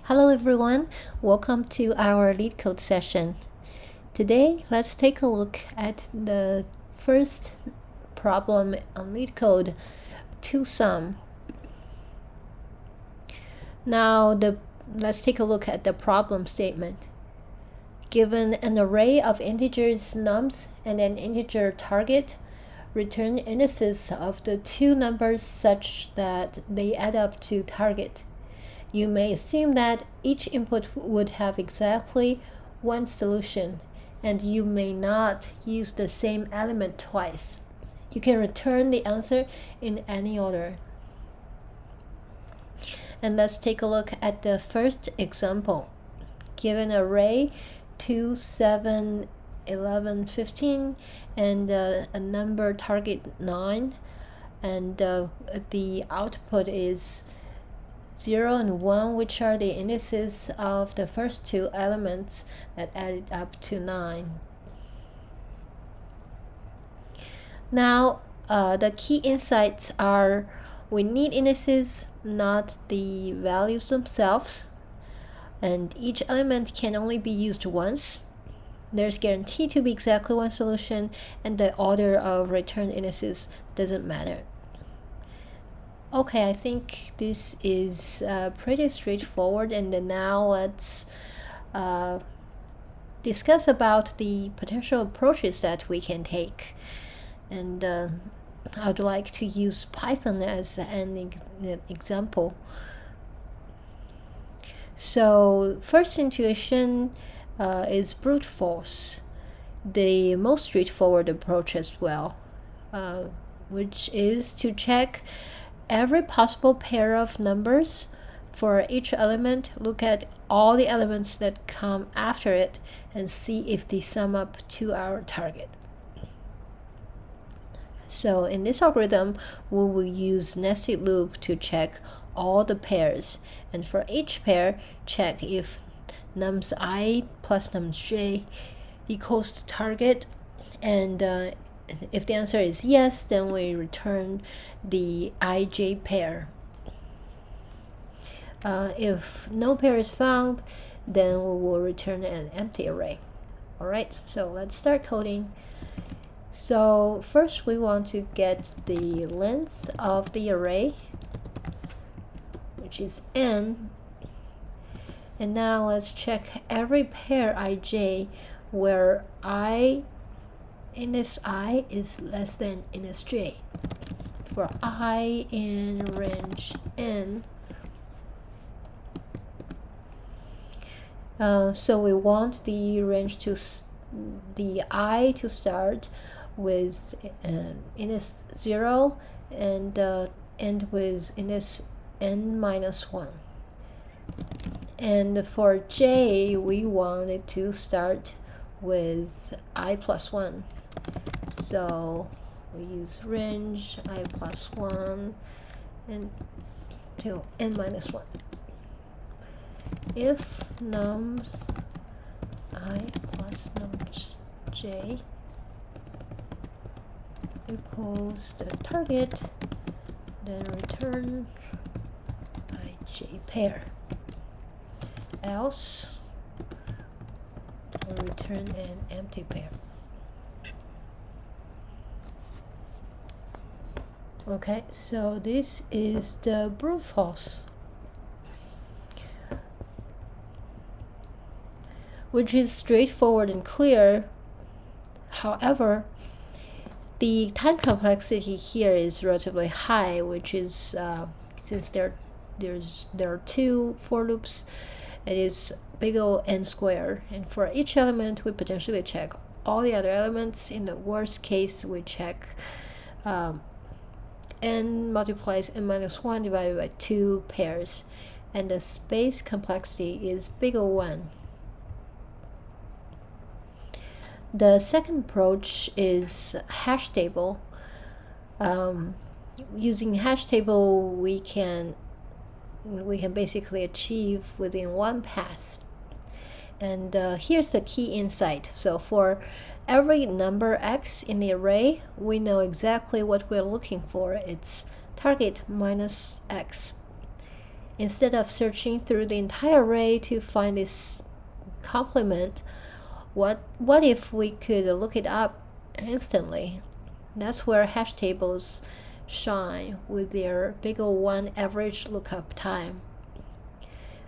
Hello everyone, welcome to our LeetCode session. Today, let's take a look at the first problem on LeetCode, to-sum. Now, let's take a look at the problem statement. Given an array of integers nums and an integer target, return indices of the two numbers such that they add up to target. You may assume that each input would have exactly one solution, and you may not use the same element twice. You can return the answer in any order. And let's take a look at the first example. Given an array 2, 7, 11, 15, and a number target 9, and the output is 0 and 1, which are the indices of the first two elements that added up to 9. Now, the key insights are we need indices, not the values themselves, and each element can only be used once. There's guaranteed to be exactly one solution, and the order of return indices doesn't matter. Okay, I think this is pretty straightforward, and then now let's discuss about the potential approaches that we can take. And I would like to use Python as an example. So first intuition is brute force, the most straightforward approach as well, which is to check every possible pair of numbers for each element, look at all the elements that come after it, and see if they sum up to our target. So in this algorithm, we will use nested loop to check all the pairs, and for each pair, check if nums I plus nums j equals the target, and if the answer is yes, then we return the ij pair. If no pair is found, then we will return an empty array. Alright, so let's start coding. So first we want to get the length of the array, which is n. And now let's check every pair ij where index I is less than index j. For I in range n, so we want the range to the I to start with index 0 and end with index n minus 1. And for j, we want it to start with I plus 1. So we use range I plus 1 and till n minus 1. If nums I plus nums j equals the target, then return ij pair. Else, we'll return an empty pair. Okay, so this is the brute force, which is straightforward and clear. However, the time complexity here is relatively high, which is since there are two for loops, it is big O n squared, and for each element we potentially check all the other elements. In the worst case, we check n multiplies n minus 1 divided by 2 pairs, and the space complexity is big O1. The second approach is hash table. Using hash table, we can basically achieve within one pass. And here's the key insight. So for every number x in the array, we know exactly what we're looking for. It's target minus x. instead of searching through the entire array to find this complement, what if we could look it up instantly? That's where hash tables shine with their big O1 average lookup time.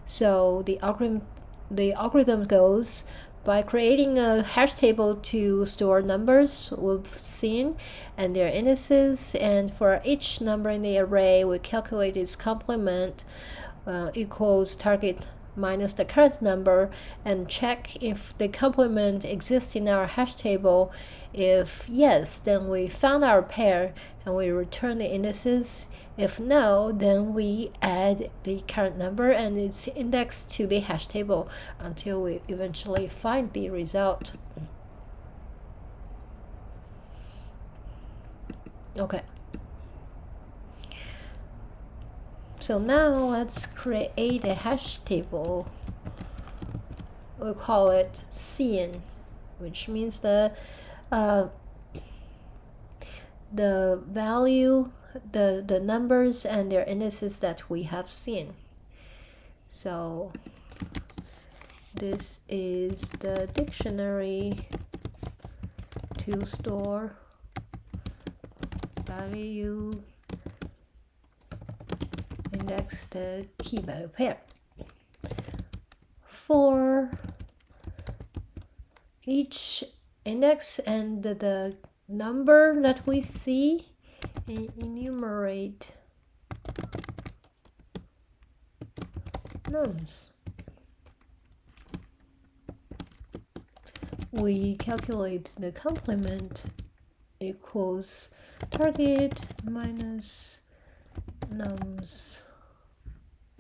So the algorithm goes by creating a hash table to store numbers we've seen and their indices, and for each number in the array we calculate its complement equals target minus the current number, and check if the complement exists in our hash table. If yes, then we found our pair and we return the indices. If no, then we add the current number and its index to the hash table until we eventually find the result. Okay. So now let's create a hash table. We'll call it seen, which means the value, the numbers and their indices that we have seen. So this is the dictionary to store value index the key value pair. For each index and the number that we see, enumerate nums. We calculate the complement equals target minus nums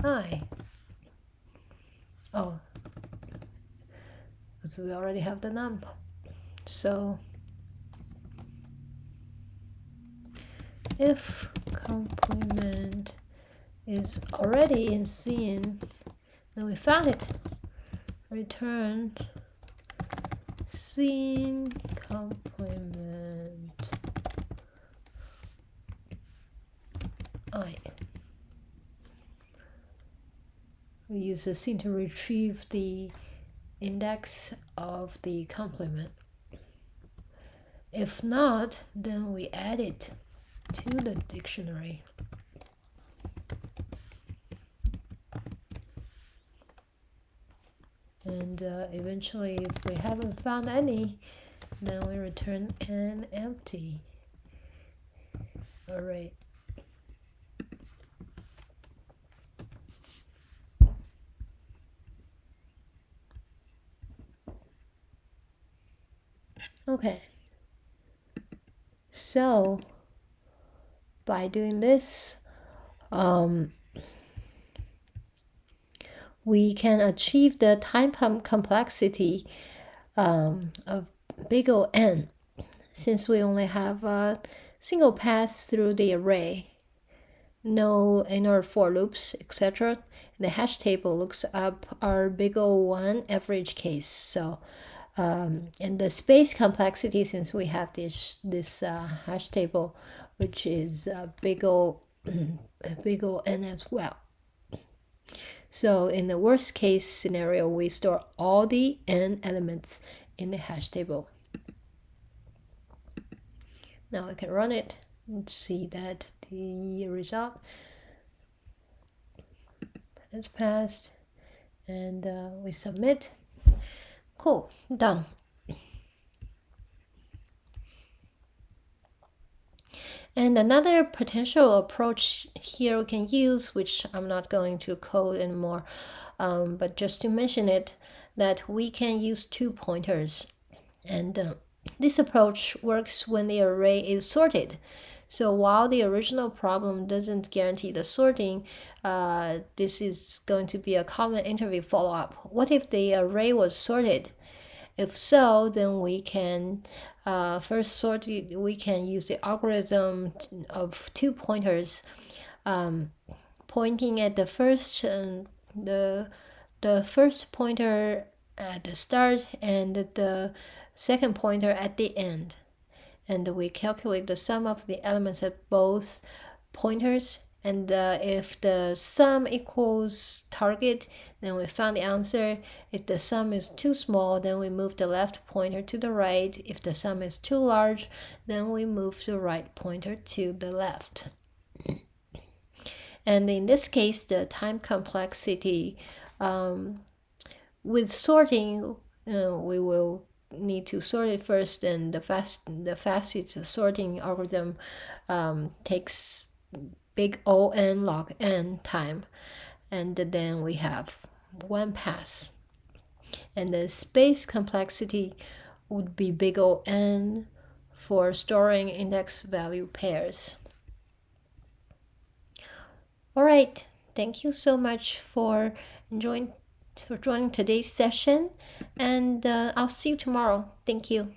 I. Oh, because we already have the num. So if complement is already in seen, then we found it. Return seen complement I. We use the seen to retrieve the index of the complement. If not, then we add it to the dictionary. And eventually, if we haven't found any, then we return an empty array. Okay. So by doing this, we can achieve the time complexity of big O n, since we only have a single pass through the array, no inner for loops, etc. The hash table looks up our big O1 average case. So and the space complexity, since we have this hash table, which is big O n as well. So in the worst case scenario, we store all the n elements in the hash table. Now we can run it and see that the result has passed, and we submit. Cool, done. And another potential approach here we can use, which I'm not going to code anymore, but just to mention it, that we can use 2 pointers. And this approach works when the array is sorted. So while the original problem doesn't guarantee the sorting, this is going to be a common interview follow-up. What if the array was sorted? If so, then we can first sort it. We can use the algorithm of 2 pointers, pointing at the first the first pointer at the start and the second pointer at the end, and we calculate the sum of the elements at both pointers And if the sum equals target, then we found the answer. If the sum is too small, then we move the left pointer to the right. If the sum is too large, then we move the right pointer to the left. And in this case, the time complexity, with sorting, we will need to sort it first, and the fastest sorting algorithm takes big O n log n time, and then we have one pass. And the space complexity would be big O n for storing index value pairs. All right, thank you so much for joining today's session, and I'll see you tomorrow. Thank you.